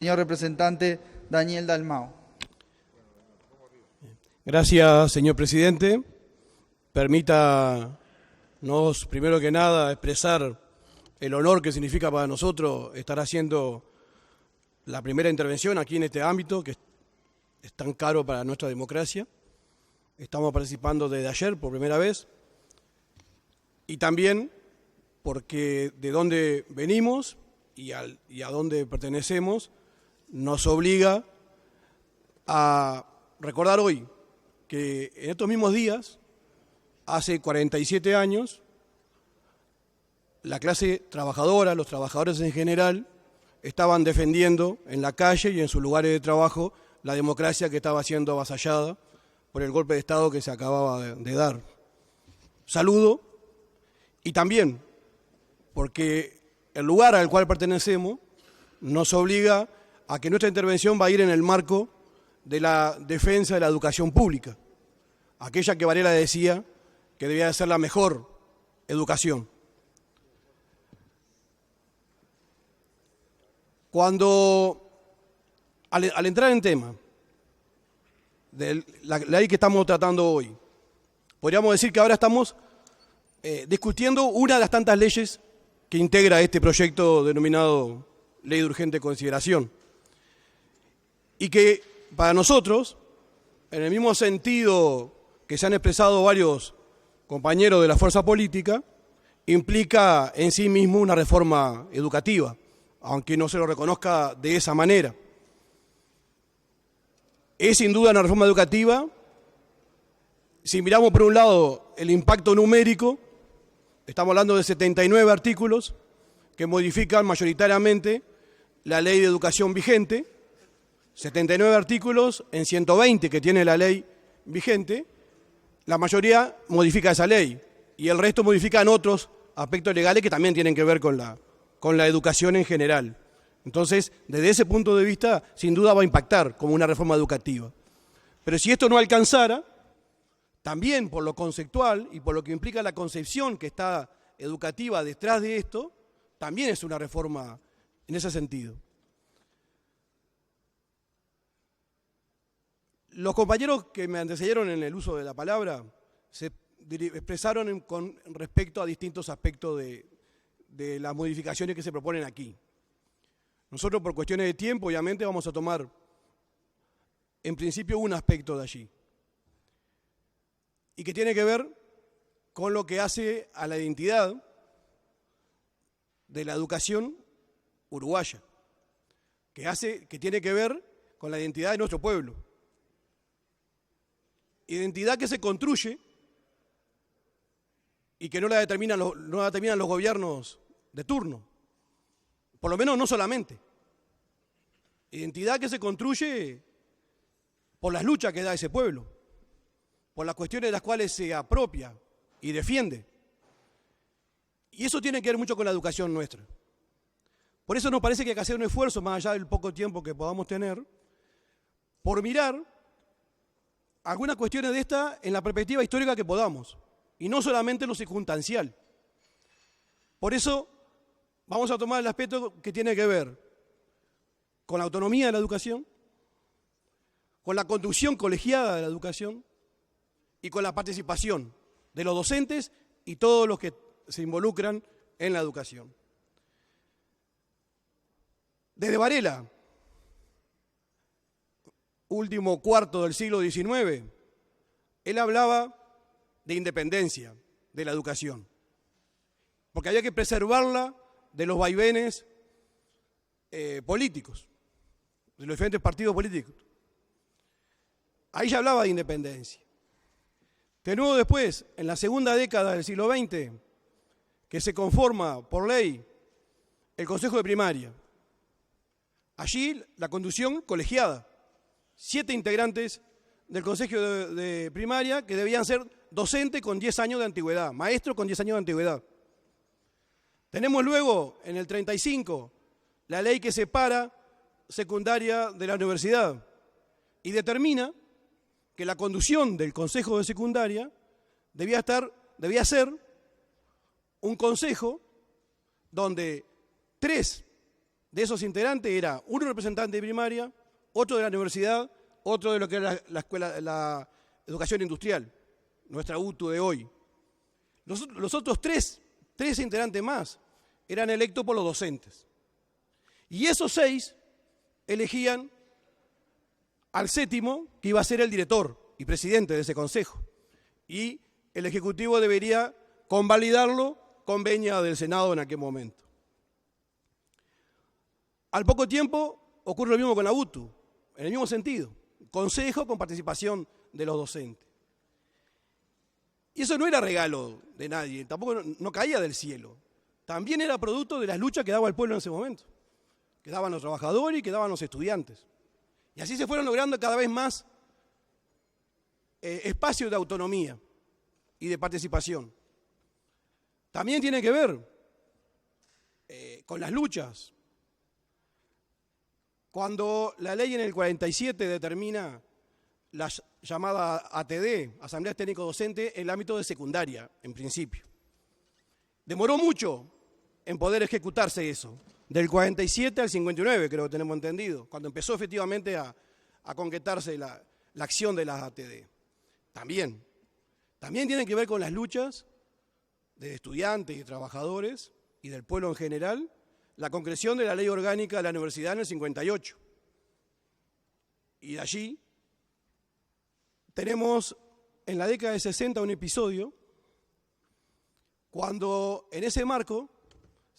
Señor representante Daniel Dalmau. Gracias, señor presidente. Permítanos, primero que nada, expresar el honor que significa para nosotros estar haciendo la primera intervención aquí en este ámbito, que es tan caro para nuestra democracia. Estamos participando desde ayer por primera vez, y también porque de dónde venimos y a dónde pertenecemos nos obliga a recordar hoy que en estos mismos días, hace 47 años, la clase trabajadora, los trabajadores en general, estaban defendiendo en la calle y en sus lugares de trabajo la democracia que estaba siendo avasallada por el golpe de Estado que se acababa de dar. Saludo, y también porque el lugar al cual pertenecemos nos obliga a que nuestra intervención va a ir en el marco de la defensa de la educación pública, aquella que Varela decía que debía ser la mejor educación. Al entrar en tema de la ley que estamos tratando hoy, podríamos decir que ahora estamos discutiendo una de las tantas leyes que integra este proyecto denominado Ley de Urgente Consideración, y que para nosotros, en el mismo sentido que se han expresado varios compañeros de la fuerza política, implica en sí mismo una reforma educativa, aunque no se lo reconozca de esa manera. Es sin duda una reforma educativa. Si miramos por un lado el impacto numérico, estamos hablando de 79 artículos que modifican mayoritariamente la ley de educación vigente, 79 artículos en 120 que tiene la ley vigente. La mayoría modifica esa ley y el resto modifican otros aspectos legales que también tienen que ver con la educación en general. Entonces, desde ese punto de vista, sin duda va a impactar como una reforma educativa. Pero si esto no alcanzara, también por lo conceptual y por lo que implica la concepción que está educativa detrás de esto, también es una reforma en ese sentido. Los compañeros que me antecedieron en el uso de la palabra se expresaron con respecto a distintos aspectos de las modificaciones que se proponen aquí. Nosotros, por cuestiones de tiempo, obviamente vamos a tomar en principio un aspecto de allí, y que tiene que ver con lo que hace a la identidad de la educación uruguaya, que tiene que ver con la identidad de nuestro pueblo. Identidad que se construye y que no la determinan los gobiernos de turno, por lo menos no solamente. Identidad que se construye por las luchas que da ese pueblo, por las cuestiones de las cuales se apropia y defiende. Y eso tiene que ver mucho con la educación nuestra. Por eso nos parece que hay que hacer un esfuerzo, más allá del poco tiempo que podamos tener, por mirar algunas cuestiones de esta en la perspectiva histórica que podamos, y no solamente lo circunstancial. Por eso vamos a tomar el aspecto que tiene que ver con la autonomía de la educación, con la conducción colegiada de la educación y con la participación de los docentes y todos los que se involucran en la educación. Desde Varela, último cuarto del siglo XIX, él hablaba de independencia de la educación, porque había que preservarla de los vaivenes políticos, de los diferentes partidos políticos. Ahí ya hablaba de independencia. De nuevo después, en la segunda década del siglo XX, que se conforma por ley el Consejo de Primaria. Allí la conducción colegiada, 7 integrantes del Consejo de Primaria que debían ser docentes con 10 años de antigüedad, maestros con 10 años de antigüedad. Tenemos luego, en el 35, la ley que separa secundaria de la universidad y determina que la conducción del Consejo de Secundaria debía ser un consejo donde 3 de esos integrantes era un representante de primaria, otro de la universidad, otro de lo que era la educación industrial, nuestra UTU de hoy. Los otros tres integrantes más eran electos por los docentes. Y esos 6 elegían al 7º, que iba a ser el director y presidente de ese consejo. Y el Ejecutivo debería convalidarlo con venia del Senado en aquel momento. Al poco tiempo ocurre lo mismo con la UTU, en el mismo sentido, consejo con participación de los docentes. Y eso no era regalo de nadie, tampoco no caía del cielo. También era producto de las luchas que daba el pueblo en ese momento, que daban los trabajadores y que daban los estudiantes. Y así se fueron logrando cada vez más espacios de autonomía y de participación. También tiene que ver con las luchas. Cuando la ley en el 47 determina la llamada ATD, Asamblea Técnico Docente, en el ámbito de secundaria, en principio. Demoró mucho en poder ejecutarse eso, del 47 al 59, creo que tenemos entendido, cuando empezó efectivamente a concretarse la acción de las ATD. También tienen que ver con las luchas de estudiantes y trabajadores y del pueblo en general, la concreción de la ley orgánica de la universidad en el 58. Y de allí tenemos en la década de 60 un episodio cuando en ese marco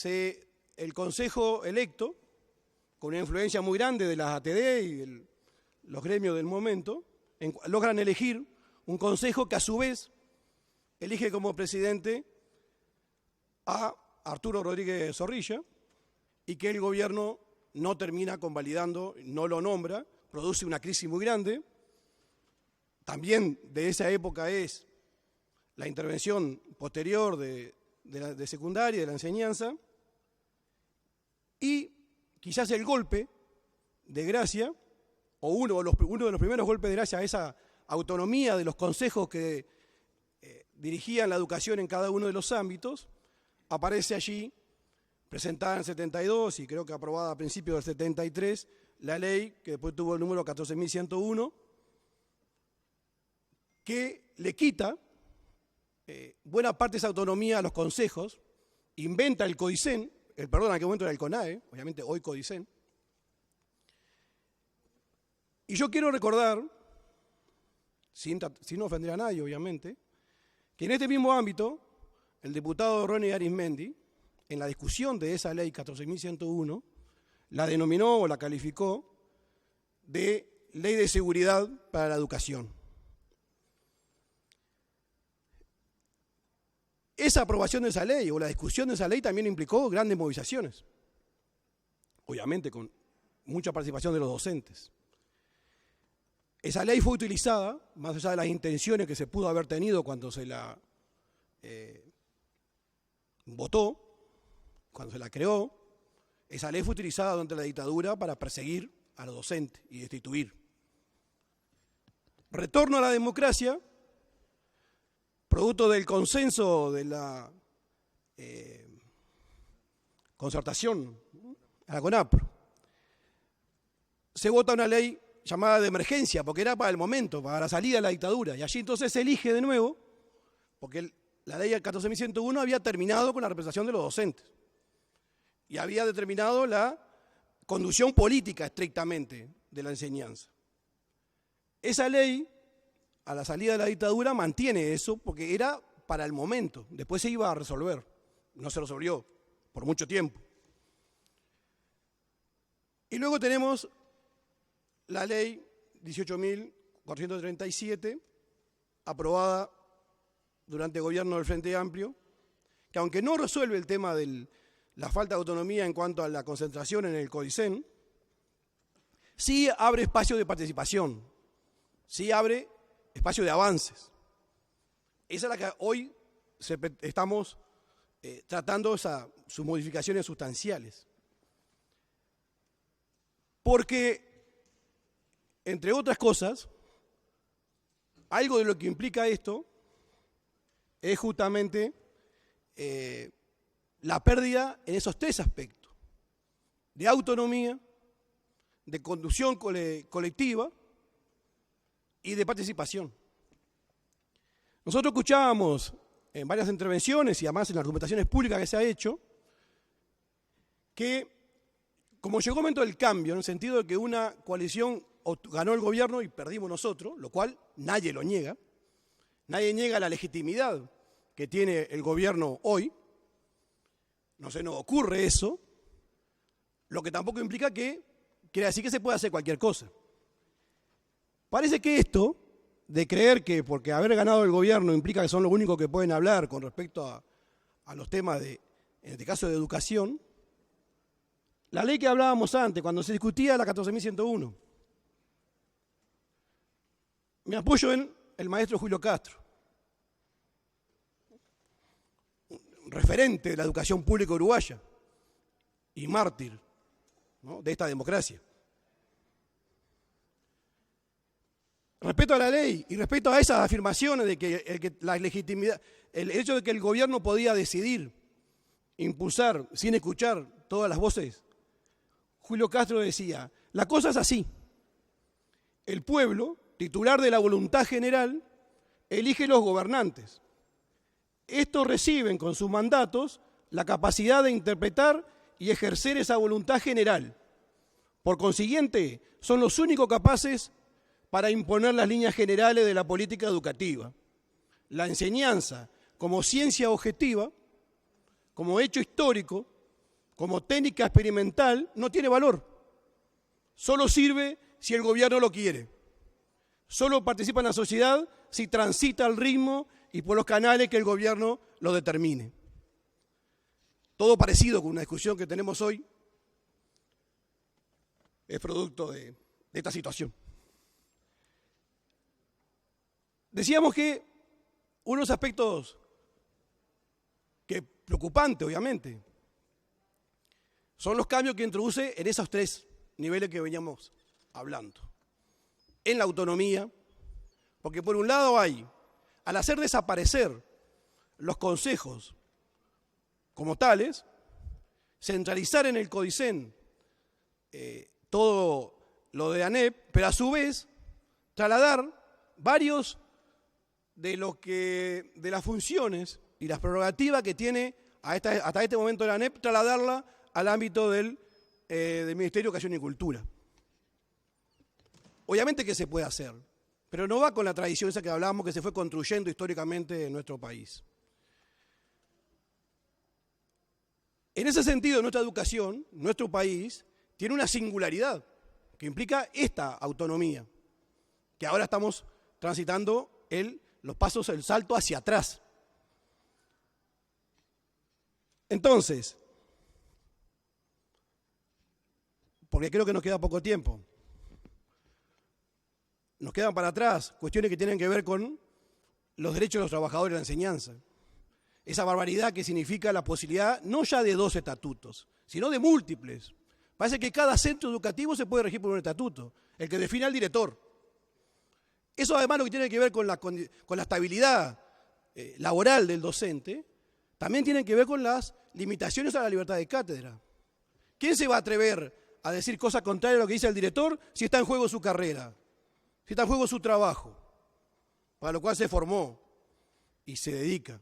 el Consejo electo, con una influencia muy grande de las ATD y de los gremios del momento, logran elegir un consejo que a su vez elige como presidente a Arturo Rodríguez Zorrilla y que el gobierno no termina convalidando, no lo nombra, produce una crisis muy grande. También de esa época es la intervención posterior de secundaria, de la enseñanza, y quizás el golpe de gracia, o uno de los primeros golpes de gracia a esa autonomía de los consejos que dirigían la educación en cada uno de los ámbitos, aparece allí, presentada en el 72 y creo que aprobada a principios del 73, la ley que después tuvo el número 14.101, que le quita buena parte de esa autonomía a los consejos, inventa el CODICEN, en aquel momento era el CONAE, obviamente hoy CODICEN. Y yo quiero recordar, sin ofender a nadie obviamente, que en este mismo ámbito, el diputado Ronnie Arismendi, en la discusión de esa ley 14.101, la denominó o la calificó de ley de seguridad para la educación. Esa aprobación de esa ley o la discusión de esa ley también implicó grandes movilizaciones, obviamente con mucha participación de los docentes. Esa ley fue utilizada, más allá de las intenciones que se pudo haber tenido cuando se la votó, cuando se la creó, esa ley fue utilizada durante la dictadura para perseguir a los docentes y destituir. Retorno a la democracia, producto del consenso de la concertación a la CONAPRO, se vota una ley llamada de emergencia, porque era para el momento, para la salida de la dictadura, y allí entonces se elige de nuevo, porque la ley 14.101 había terminado con la representación de los docentes, y había determinado la conducción política estrictamente de la enseñanza. Esa ley, a la salida de la dictadura, mantiene eso, porque era para el momento, después se iba a resolver, no se resolvió por mucho tiempo. Y luego tenemos la ley 18.437, aprobada durante el gobierno del Frente Amplio, que aunque no resuelve el tema de la falta de autonomía en cuanto a la concentración en el CODICEN, sí abre espacio de participación, sí abre espacio de avances. Esa es la que hoy estamos tratando sus modificaciones sustanciales. Porque, entre otras cosas, algo de lo que implica esto es justamente la pérdida en esos 3 aspectos de autonomía, de conducción colectiva y de participación. Nosotros escuchábamos en varias intervenciones y además en las argumentaciones públicas que se ha hecho, que como llegó el momento del cambio, en el sentido de que una coalición ganó el gobierno y perdimos nosotros, lo cual nadie lo niega, nadie niega la legitimidad que tiene el gobierno hoy, no se nos ocurre eso, lo que tampoco implica que quiere decir que se puede hacer cualquier cosa. Parece que esto de creer que porque haber ganado el gobierno implica que son los únicos que pueden hablar con respecto a los temas de, en este caso de educación, la ley que hablábamos antes, cuando se discutía la 14.101, me apoyo en el maestro Julio Castro, referente de la educación pública uruguaya y mártir, ¿no?, de esta democracia. Respecto a la ley y respecto a esas afirmaciones de que la legitimidad, el hecho de que el gobierno podía decidir, impulsar, sin escuchar todas las voces, Julio Castro decía, la cosa es así, el pueblo, titular de la voluntad general, elige los gobernantes. Estos reciben con sus mandatos la capacidad de interpretar y ejercer esa voluntad general. Por consiguiente, son los únicos capaces para imponer las líneas generales de la política educativa. La enseñanza, como ciencia objetiva, como hecho histórico, como técnica experimental, no tiene valor. Solo sirve si el gobierno lo quiere. Solo participa en la sociedad si transita al ritmo y por los canales que el gobierno lo determine. Todo parecido con una discusión que tenemos hoy es producto de esta situación. Decíamos que unos aspectos que preocupantes, obviamente, son los cambios que introduce en esos tres niveles que veníamos hablando. En la autonomía, porque por un lado hay, al hacer desaparecer los consejos como tales, centralizar en el CODICEN todo lo de ANEP, pero a su vez trasladar varios de las funciones y las prerrogativas que tiene hasta este momento la ANEP, trasladarla al ámbito del Ministerio de Educación y Cultura. Obviamente que se puede hacer, pero no va con la tradición esa que hablábamos que se fue construyendo históricamente en nuestro país. En ese sentido, nuestra educación, nuestro país, tiene una singularidad que implica esta autonomía, que ahora estamos transitando los pasos, el salto hacia atrás. Entonces, porque creo que nos queda poco tiempo, nos quedan para atrás cuestiones que tienen que ver con los derechos de los trabajadores de la enseñanza. Esa barbaridad que significa la posibilidad no ya de 2 estatutos, sino de múltiples. Parece que cada centro educativo se puede regir por un estatuto, el que define al director. Eso además lo que tiene que ver con la estabilidad laboral del docente, también tiene que ver con las limitaciones a la libertad de cátedra. ¿Quién se va a atrever a decir cosas contrarias a lo que dice el director si está en juego su carrera, si está en juego su trabajo, para lo cual se formó y se dedica?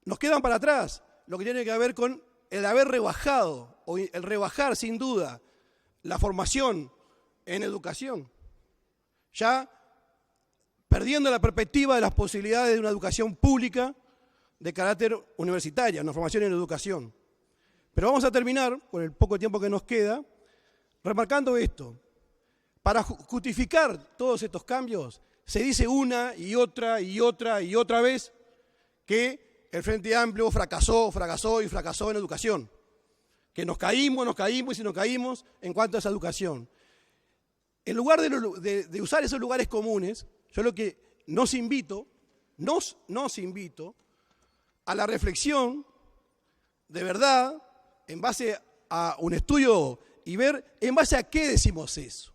Nos quedan para atrás lo que tiene que ver con el haber rebajado, o el rebajar sin duda, la formación en educación, ya perdiendo la perspectiva de las posibilidades de una educación pública de carácter universitaria, una formación en educación. Pero vamos a terminar, con el poco tiempo que nos queda, remarcando esto. Para justificar todos estos cambios, se dice una y otra y otra y otra vez que el Frente Amplio fracasó en educación. Que nos caímos y nos caímos en cuanto a esa educación. En lugar de usar esos lugares comunes, yo lo que nos invito a la reflexión de verdad, en base a un estudio y ver en base a qué decimos eso.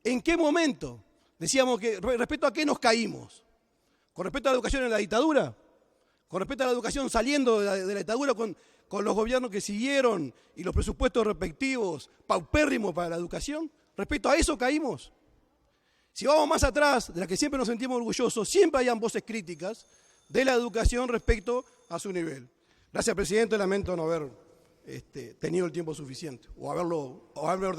¿En qué momento decíamos que respecto a qué nos caímos? ¿Con respecto a la educación en la dictadura? ¿Con respecto a la educación saliendo de la dictadura con los gobiernos que siguieron y los presupuestos respectivos paupérrimos para la educación? Respecto a eso caímos. Si vamos más atrás, de las que siempre nos sentimos orgullosos, siempre hayan voces críticas de la educación respecto a su nivel. Gracias, presidente. Lamento no haber tenido el tiempo suficiente o haberme ordenado.